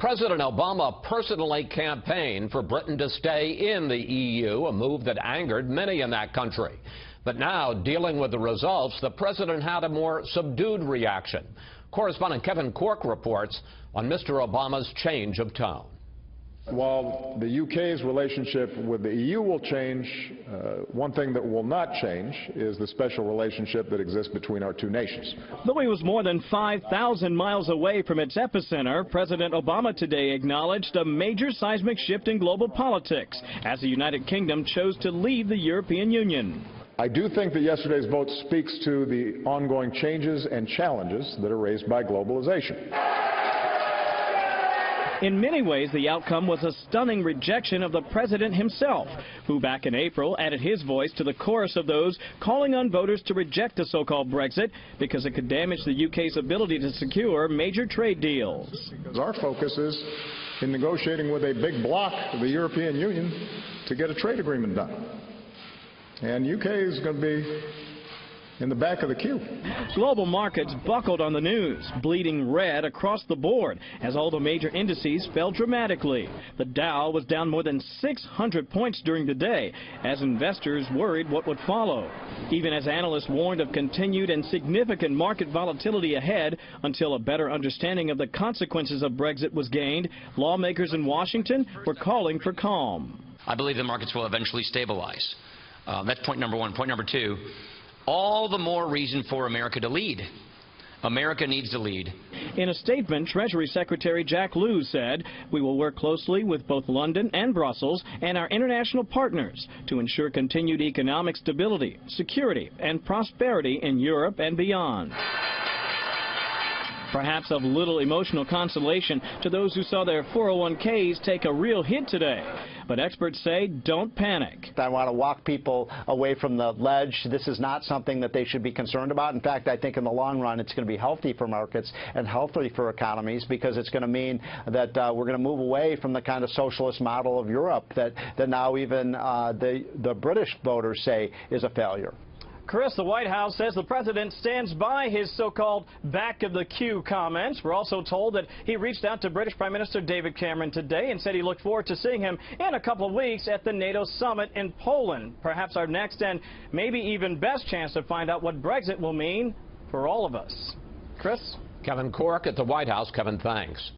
President Obama personally campaigned for Britain to stay in the EU, a move that angered many in that country. But now, dealing with the results, the president had a more subdued reaction. Correspondent Kevin Corke reports on Mr. Obama's change of tone. While the UK's relationship with the EU will change, one thing that will not change is the special relationship that exists between our two nations. Though he was more than 5,000 miles away from its epicenter, President Obama today acknowledged a major seismic shift in global politics as the United Kingdom chose to leave the European Union. I do think that yesterday's vote speaks to the ongoing changes and challenges that are raised by globalization. In many ways, the outcome was a stunning rejection of the president himself, who back in April added his voice to the chorus of those calling on voters to reject the so-called Brexit because it could damage the UK's ability to secure major trade deals. Our focus is in negotiating with a big bloc of the European Union to get a trade agreement done. And UK is going to be in the back of the queue. Global markets buckled on the news, bleeding red across the board as all the major indices fell dramatically. The Dow was down more than 600 points during the day as investors worried what would follow, even as analysts warned of continued and significant market volatility ahead until a better understanding of the consequences of Brexit was gained. Lawmakers in Washington were calling for calm. I believe the markets will eventually stabilize. That's point number one. Point number two, all the more reason for America to lead. America needs to lead. In a statement, Treasury Secretary Jack Lew said, "We will work closely with both London and Brussels and our international partners to ensure continued economic stability, security, and prosperity in Europe and beyond." Perhaps of little emotional consolation to those who saw their 401ks take a real hit today. But experts say don't panic. I want to walk people away from the ledge. This is not something that they should be concerned about. In fact, I think in the long run it's going to be healthy for markets and healthy for economies because it's going to mean that we're going to move away from the kind of socialist model of Europe that now even the British voters say is a failure. Chris, the White House says the president stands by his so-called back-of-the-queue comments. We're also told that he reached out to British Prime Minister David Cameron today and said he looked forward to seeing him in a couple of weeks at the NATO summit in Poland. Perhaps our next and maybe even best chance to find out what Brexit will mean for all of us. Chris? Kevin Corke at the White House. Kevin, thanks.